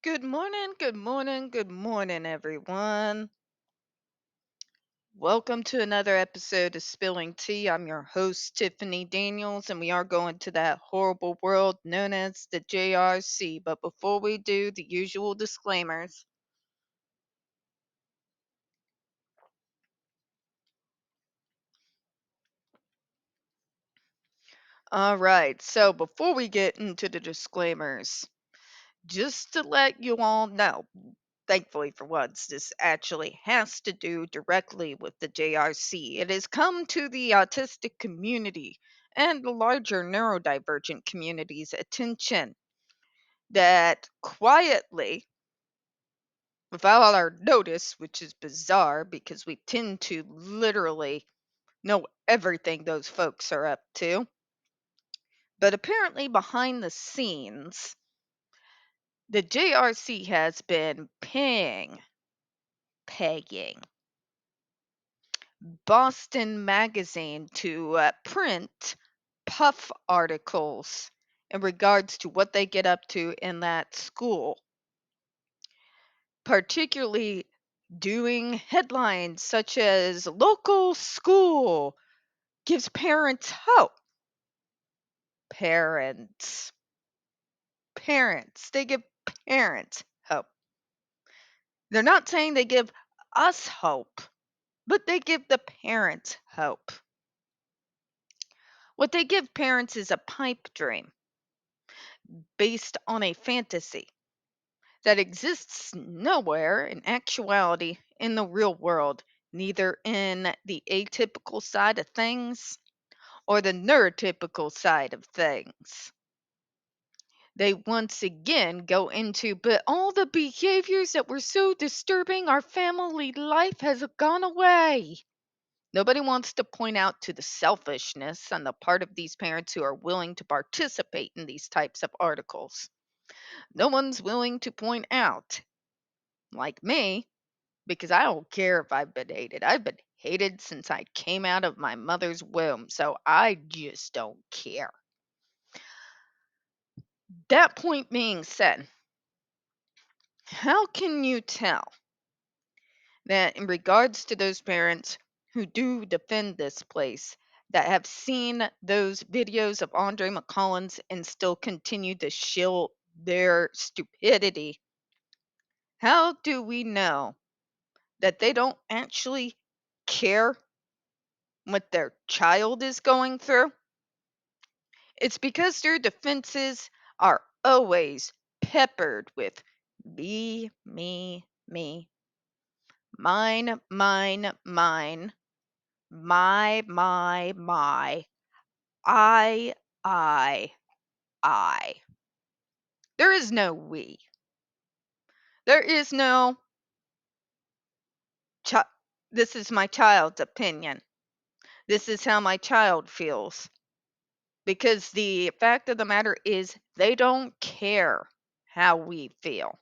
Good morning, good morning, everyone. Welcome to another episode of Spilling Tea. I'm your host, Tiffany Daniels, and we are going to that horrible world known as the JRC. But before we do, the usual disclaimers. All right, so before we get into the disclaimers, just to let you all know, thankfully for once, this actually has to do directly with the JRC. It has come to the autistic community and the larger neurodivergent community's attention that quietly, without our notice, which is bizarre because we tend to literally know everything those folks are up to, but apparently behind the scenes, the JRC has been paying Boston Magazine to print puff articles in regards to what they get up to in that school, particularly doing headlines such as local school gives parents hope. Parents, they give parents hope. They're not saying they give us hope, but they give the parents hope. What they give parents is a pipe dream based on a fantasy that exists nowhere in actuality in the real world, neither in the atypical side of things or the neurotypical side of things. They once again go into, but all the behaviors that were so disturbing our family life has gone away. Nobody wants to point out to the selfishness on the part of these parents who are willing to participate in these types of articles. No one's willing to point out, like me, because I don't care if I've been hated. I've been hated since I came out of my mother's womb, so I just don't care. That point being said, how can you tell that in regards to those parents who do defend this place, that have seen those videos of Andre McCollins and still continue to shill their stupidity, how do we know that they don't actually care what their child is going through? It's because their defenses are always peppered with me, mine, my, I, I, I. There is no we. There is no, chi- this is my child's opinion. This is how my child feels. Because the fact of the matter is, they don't care how we feel.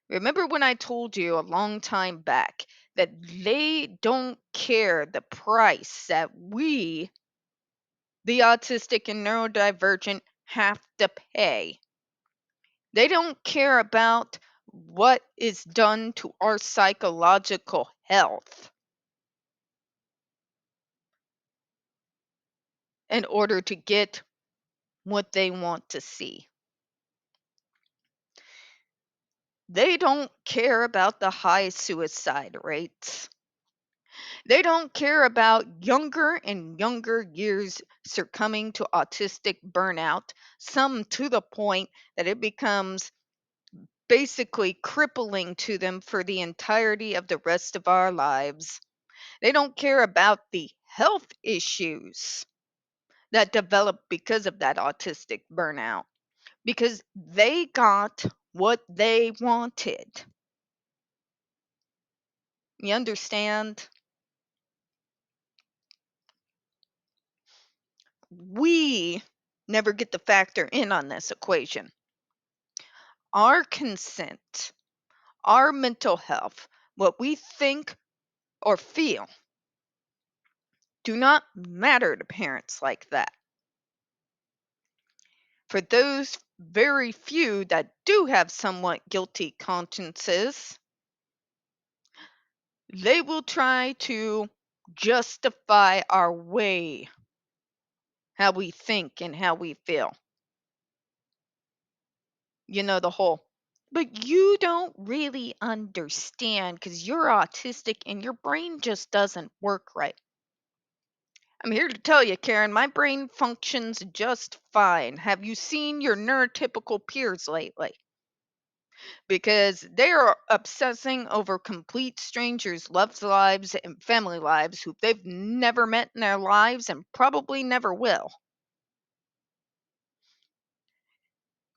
Remember when I told you a long time back that they don't care the price that we, the autistic and neurodivergent, have to pay? They don't care about what is done to our psychological health in order to get what they want to see. They don't care about the high suicide rates. They don't care about younger and younger years succumbing to autistic burnout, some to the point that it becomes basically crippling to them for the entirety of the rest of our lives. They don't care about the health issues that develop because of that autistic burnout, because they got what they wanted. You understand? We never get to factor in on this equation. Our consent, our mental health, what we think or feel, do not matter to parents like that. For those very few that do have somewhat guilty consciences, they will try to justify our way, how we think and how we feel. You know, the whole, but you don't really understand because you're autistic and your brain just doesn't work right. I'm here to tell you, Karen, my brain functions just fine. Have you seen your neurotypical peers lately? Because they are obsessing over complete strangers' love lives and family lives who they've never met in their lives and probably never will.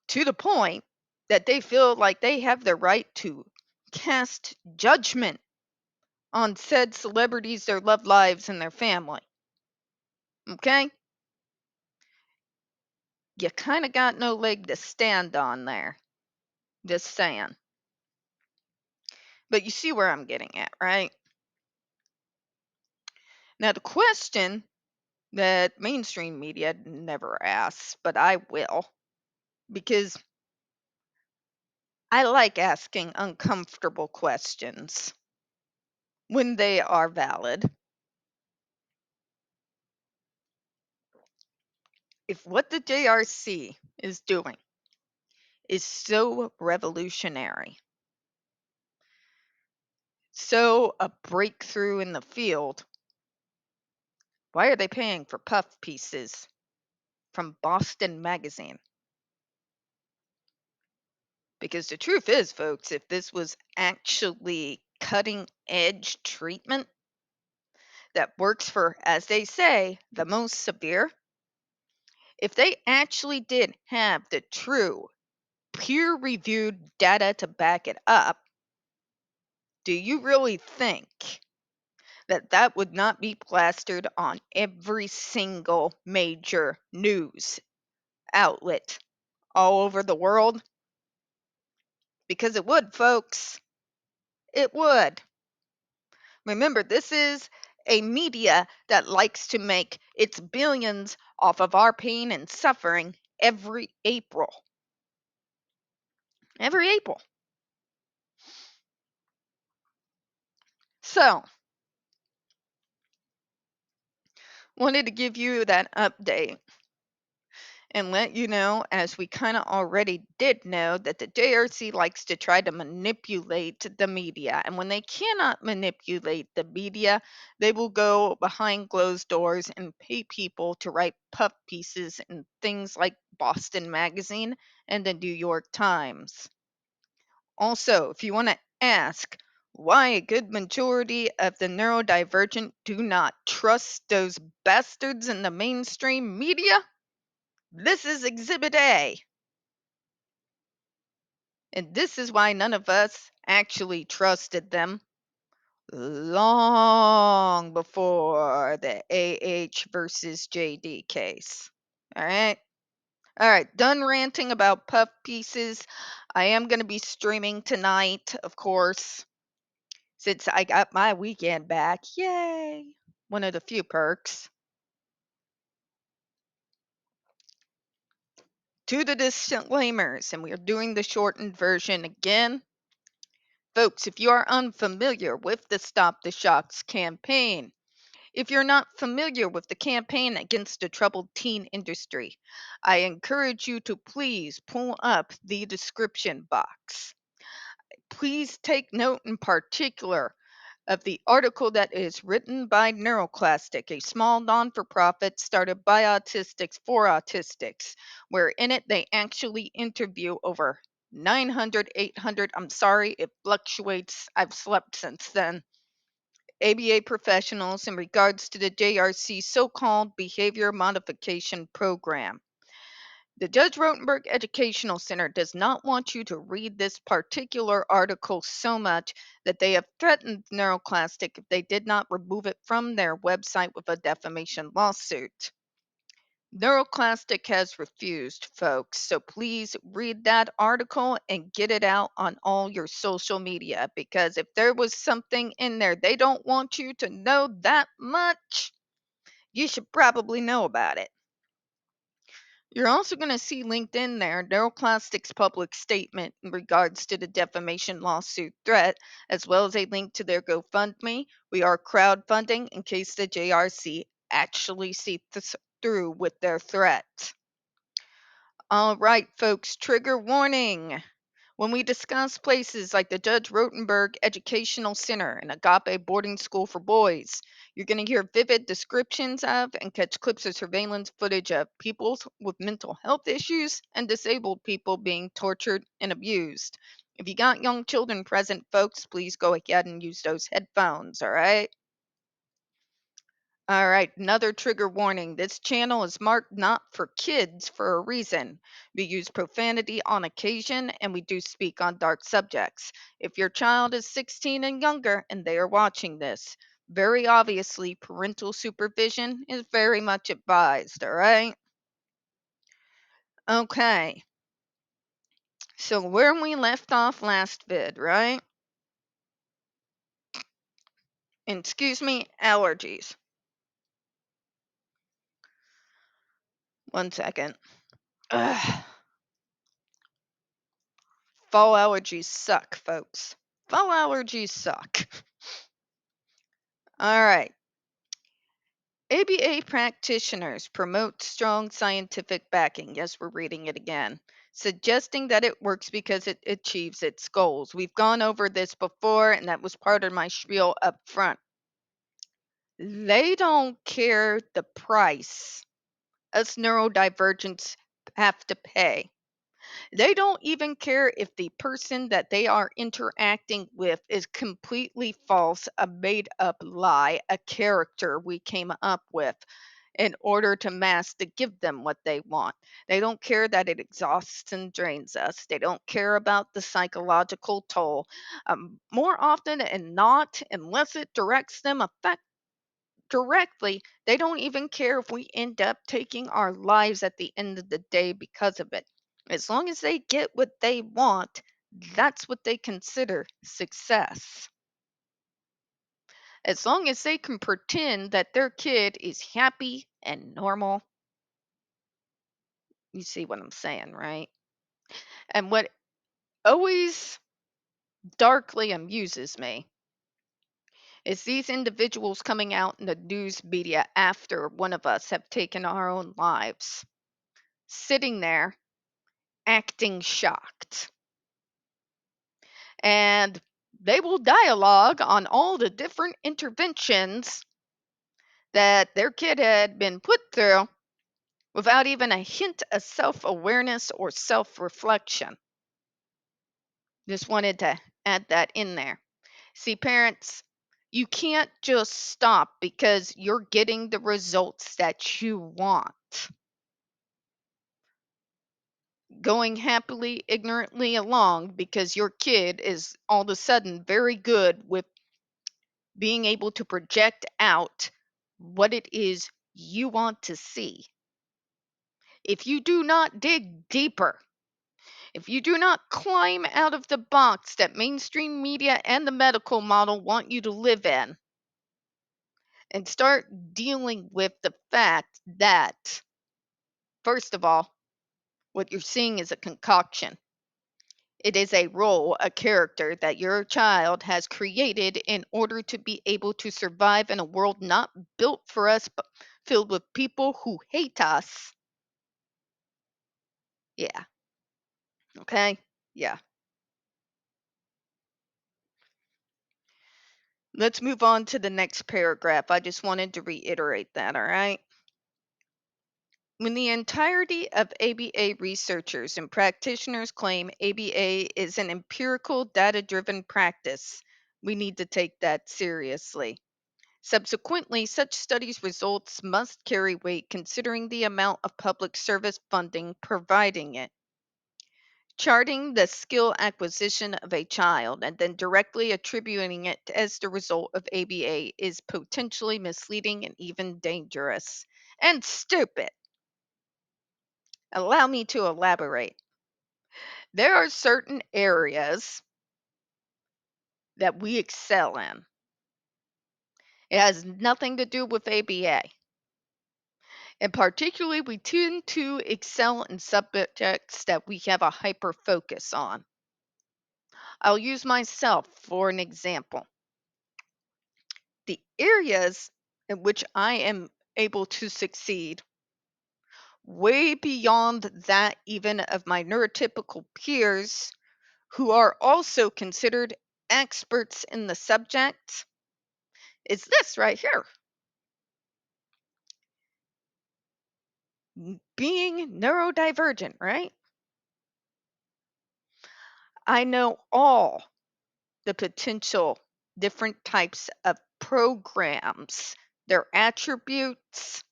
To the point that they feel like they have the right to cast judgment on said celebrities, their love lives, and their family. Okay? You kind of got no leg to stand on there. Just saying. But you see where I'm getting at, right? Now, the question that mainstream media never asks, but I will, because I like asking uncomfortable questions when they are valid. If what the JRC is doing is so revolutionary, so a breakthrough in the field, why are they paying for puff pieces from Boston Magazine? Because the truth is, folks, if this was actually cutting edge treatment that works for, as they say, the most severe, if they actually did have the true peer reviewed data to back it up, do you really think that that would not be plastered on every single major news outlet all over the world? Because it would, folks. It would. Remember, this is a media that likes to make its billions off of our pain and suffering every April. Every April. So, wanted to give you that update and let you know, as we kind of already did know, that the JRC likes to try to manipulate the media. And when they cannot manipulate the media, they will go behind closed doors and pay people to write puff pieces in things like Boston Magazine and the New York Times. Also, if you want to ask why a good majority of the neurodivergent do not trust those bastards in the mainstream media, this is Exhibit A. And this is why none of us actually trusted them long before the AH versus JD case. All right. All right. Done ranting about puff pieces. I am going to be streaming tonight, of course, since I got my weekend back. Yay. One of the few perks. To the disclaimers, and we are doing the shortened version again. Folks, if you are unfamiliar with the Stop the Shocks campaign, if you're not familiar with the campaign against the troubled teen industry, I encourage you to please pull up the description box. Please take note in particular of the article that is written by NeuroClastic, a small non-for-profit started by autistics for autistics, where in it they actually interview over 900, 800, I'm sorry, it fluctuates, I've slept since then, ABA professionals in regards to the JRC so-called behavior modification program. The Judge Rotenberg Educational Center does not want you to read this particular article so much that they have threatened NeuroClastic if they did not remove it from their website with a defamation lawsuit. NeuroClastic has refused, folks, so please read that article and get it out on all your social media, because if there was something in there they don't want you to know that much, you should probably know about it. You're also going to see linked in there NeuroClastic's public statement in regards to the defamation lawsuit threat, as well as a link to their GoFundMe. We are crowdfunding in case the JRC actually see through with their threat. All right, folks, trigger warning. When we discuss places like the Judge Rotenberg Educational Center and Agape Boarding School for Boys, you're going to hear vivid descriptions of and catch clips of surveillance footage of people with mental health issues and disabled people being tortured and abused. If you got young children present, folks, please go ahead and use those headphones, all right? All right, another trigger warning. This channel is marked not for kids for a reason. We use profanity on occasion and we do speak on dark subjects. If your child is 16 and younger and they are watching this, very obviously parental supervision is very much advised, all right? Okay, so where we left off last vid, right? And excuse me, allergies. One second. Ugh. Fall allergies suck, folks. Fall allergies suck. All right. ABA practitioners promote strong scientific backing. Yes, we're reading it again. Suggesting that it works because it achieves its goals. We've gone over this before, and that was part of my spiel up front. They don't care the price us neurodivergents have to pay. They don't even care if the person that they are interacting with is completely false, a made up lie, a character we came up with in order to mask to give them what they want. They don't care that it exhausts and drains us. They don't care about the psychological toll. More often than not, unless it directs them directly, they don't even care if we end up taking our lives at the end of the day because of it. As long as they get what they want, that's what they consider success. As long as they can pretend that their kid is happy and normal, you see what I'm saying, right? And what always darkly amuses me is these individuals coming out in the news media after one of us have taken our own lives, sitting there acting shocked. And they will dialogue on all the different interventions that their kid had been put through without even a hint of self awareness or self reflection. Just wanted to add that in there. See, parents, you can't just stop because you're getting the results that you want. Going happily, ignorantly along because your kid is all of a sudden very good with being able to project out what it is you want to see. If you do not dig deeper, if you do not climb out of the box that mainstream media and the medical model want you to live in, and start dealing with the fact that, first of all, what you're seeing is a concoction. It is a role, a character that your child has created in order to be able to survive in a world not built for us, but filled with people who hate us. Yeah. Okay. Yeah. Let's move on to the next paragraph. I just wanted to reiterate that. All right. When the entirety of ABA researchers and practitioners claim ABA is an empirical, data driven practice, we need to take that seriously. Subsequently, such studies' results must carry weight considering the amount of public service funding providing it. Charting the skill acquisition of a child and then directly attributing it as the result of ABA is potentially misleading and even dangerous. And stupid. Allow me to elaborate. There are certain areas that we excel in. It has nothing to do with ABA. And particularly, we tend to excel in subjects that we have a hyper focus on. I'll use myself for an example. The areas in which I am able to succeed way beyond that even of my neurotypical peers who are also considered experts in the subject is this right here. Being neurodivergent, right? I know all the potential different types of programs, their attributes,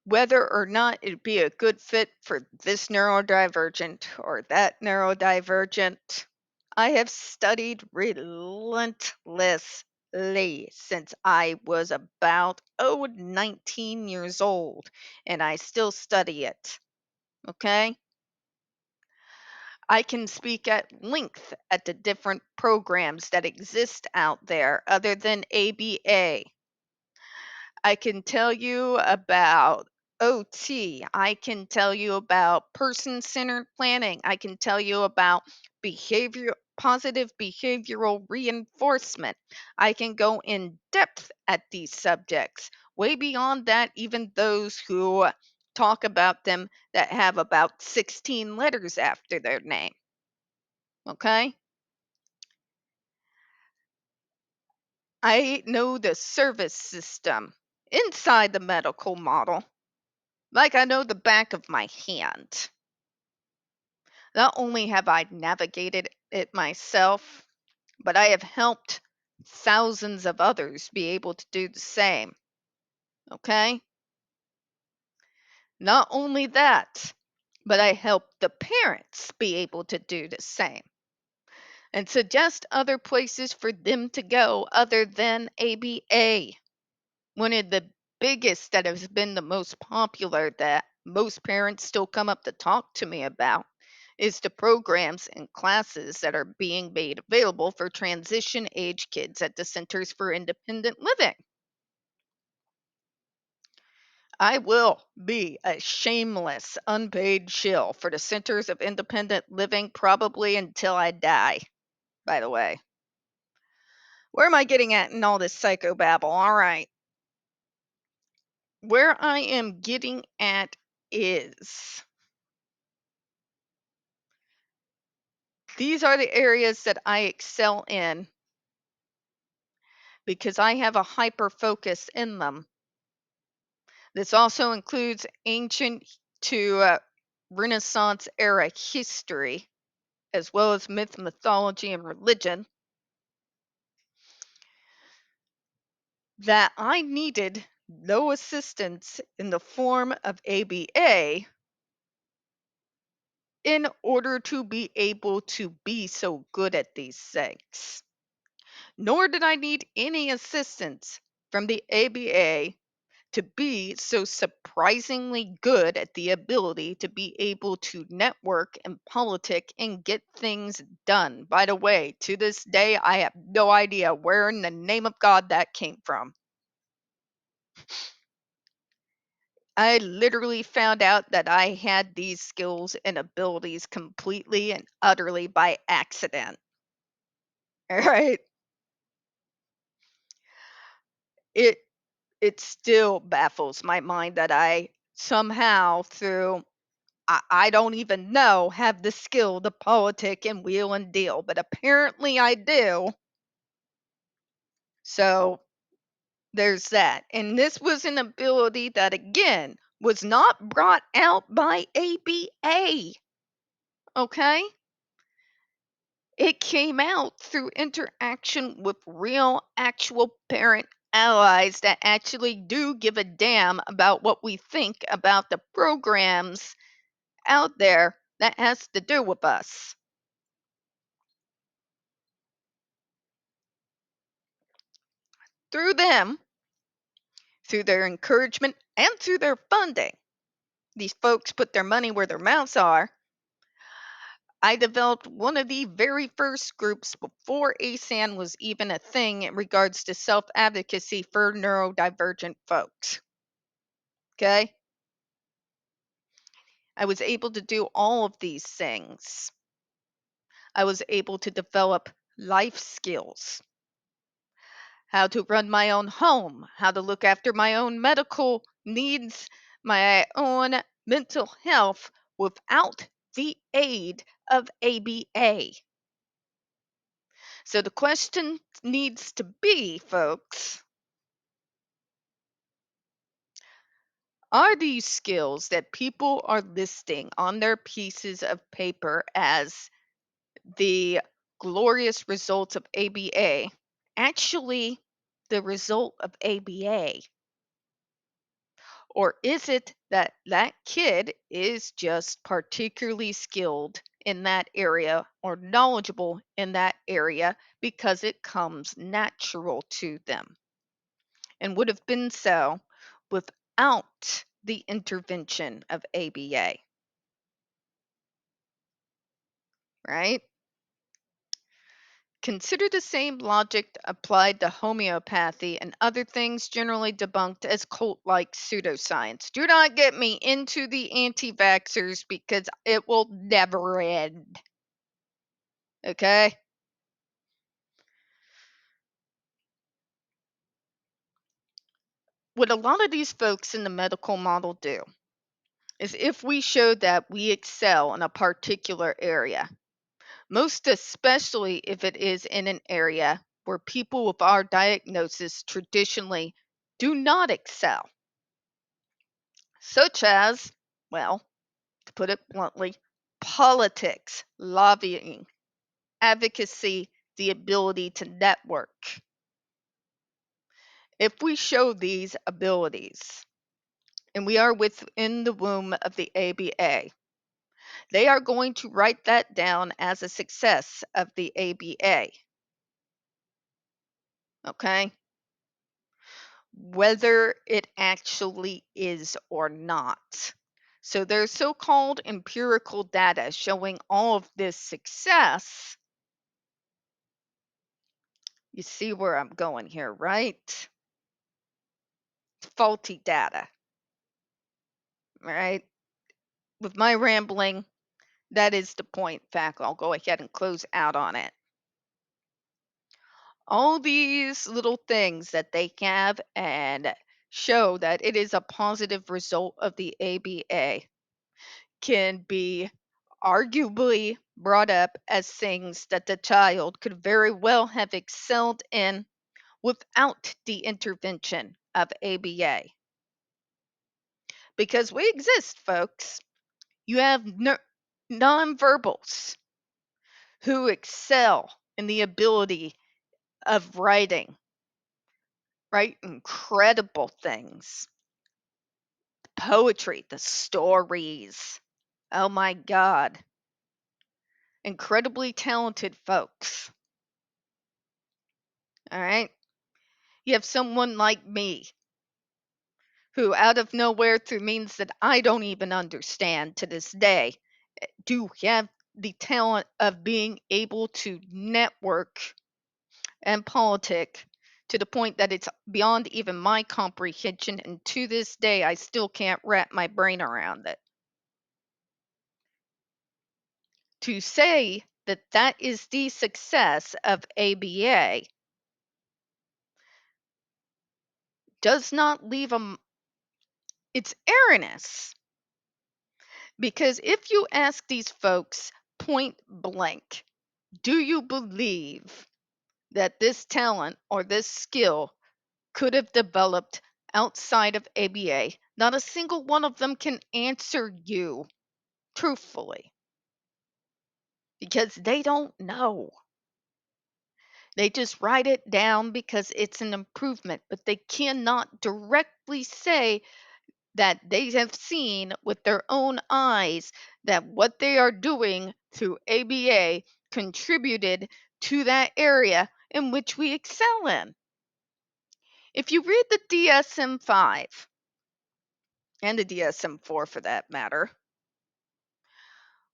whether or not it'd be a good fit for this neurodivergent or that neurodivergent. I have studied relentlessly since I was about 19 years old, and I still study it. Okay? I can speak at length at the different programs that exist out there other than ABA. I can tell you about OT. I can tell you about person centered planning. I can tell you about positive behavioral reinforcement. I can go in depth at these subjects, way beyond that, even those who talk about them that have about 16 letters after their name. Okay? I know the service system inside the medical model like I know the back of my hand. Not only have I navigated it myself, but I have helped thousands of others be able to do the same. Okay? Not only that, but I help the parents be able to do the same and suggest other places for them to go other than ABA. One of the biggest that has been the most popular that most parents still come up to talk to me about is the programs and classes that are being made available for transition age kids at the Centers for Independent Living. I will be a shameless, unpaid shill for the Centers of Independent Living probably until I die, by the way. Where am I getting at in all this psychobabble? All right. Where I am getting at is these are the areas that I excel in because I have a hyper focus in them. This also includes ancient to Renaissance era history, as well as myth, mythology, and religion, that I needed no assistance in the form of ABA in order to be able to be so good at these things. Nor did I need any assistance from the ABA to be so surprisingly good at the ability to be able to network and politic and get things done. By the way, to this day, I have no idea where in the name of God that came from. I literally found out that I had these skills and abilities completely and utterly by accident. All right. It it still baffles my mind that I somehow through I don't even know have the skill to politic and wheel and deal, but apparently I do. So there's that. And this was an ability that again was not brought out by ABA. Okay? It came out through interaction with real, actual parent allies that actually do give a damn about what we think about the programs out there that has to do with us. Through them, through their encouragement, and through their funding, these folks put their money where their mouths are. I developed one of the very first groups before ASAN was even a thing in regards to self advocacy for neurodivergent folks. Okay? I was able to do all of these things. I was able to develop life skills, how to run my own home, how to look after my own medical needs, my own mental health without the aid of ABA. So the question needs to be, folks, are these skills that people are listing on their pieces of paper as the glorious results of ABA actually the result of ABA? Or is it that that kid is just particularly skilled in that area or knowledgeable in that area because it comes natural to them and would have been so without the intervention of ABA, right? Consider the same logic applied to homeopathy and other things generally debunked as cult like pseudoscience. Do not get me into the anti vaxxers because it will never end. Okay? What a lot of these folks in the medical model do is if we show that we excel in a particular area, most especially if it is in an area where people with our diagnosis traditionally do not excel, such as, well, to put it bluntly, politics, lobbying, advocacy, the ability to network. If we show these abilities and we are within the womb of the ABA, they are going to write that down as a success of the ABA. Okay? Whether it actually is or not. So there's so-called empirical data showing all of this success. You see where I'm going here, right? Faulty data, right? With my rambling, that is the point. In fact, I'll go ahead and close out on it. All these little things that they have and show that it is a positive result of the ABA can be arguably brought up as things that the child could very well have excelled in without the intervention of ABA. Because we exist, folks. You have nonverbals who excel in the ability of writing, write incredible things. Poetry, the stories. Oh my God. Incredibly talented folks. All right. You have someone like me who, out of nowhere, through means that I don't even understand to this day, do have the talent of being able to network and politic to the point that it's beyond even my comprehension. And to this day, I still can't wrap my brain around it. To say that that is the success of ABA does not leave it's erroneous. Because if you ask these folks point blank, do you believe that this talent or this skill could have developed outside of ABA? Not a single one of them can answer you truthfully because they don't know. They just write it down because it's an improvement, but they cannot directly say that they have seen with their own eyes that what they are doing through ABA contributed to that area in which we excel in. If you read the DSM 5 and the DSM 4 for that matter,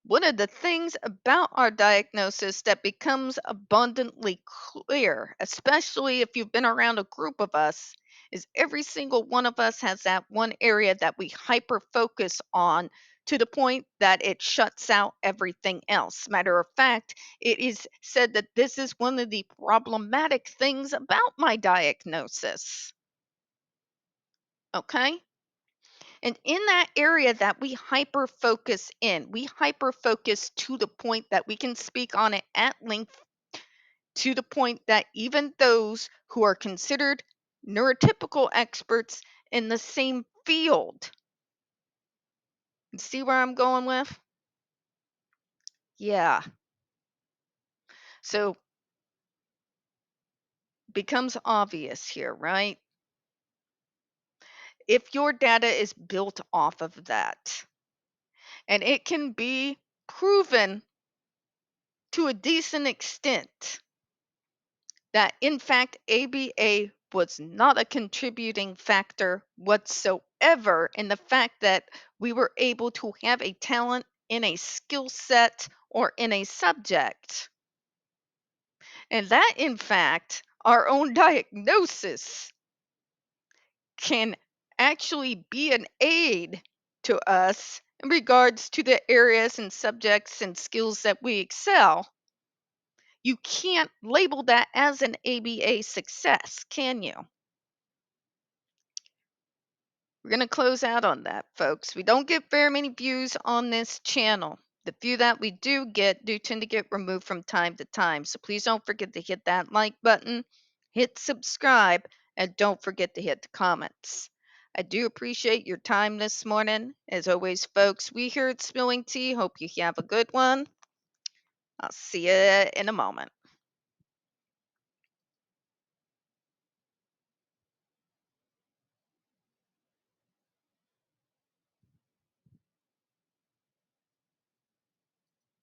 one of the things about our diagnosis that becomes abundantly clear, especially if you've been around a group of us, is every single one of us has that one area that we hyper focus on to the point that it shuts out everything else. Matter of fact, it is said that this is one of the problematic things about my diagnosis. Okay? And in that area that we hyper focus in, we hyper focus to the point that we can speak on it at length, to the point that even those who are considered neurotypical experts in the same field, see where I'm going with? Yeah. So becomes obvious here, right? If your data is built off of that, and it can be proven to a decent extent that in fact ABA was not a contributing factor whatsoever in the fact that we were able to have a talent in a skill set or in a subject. And that in fact, our own diagnosis can actually be an aid to us in regards to the areas and subjects and skills that we excel. You can't label that as an ABA success, can you? We're going to close out on that, folks. We don't get very many views on this channel. The few that we do get do tend to get removed from time to time. So please don't forget to hit that like button, hit subscribe, and don't forget to hit the comments. I do appreciate your time this morning. As always, folks, we here at Spilling Tea hope you have a good one. I'll see you in a moment.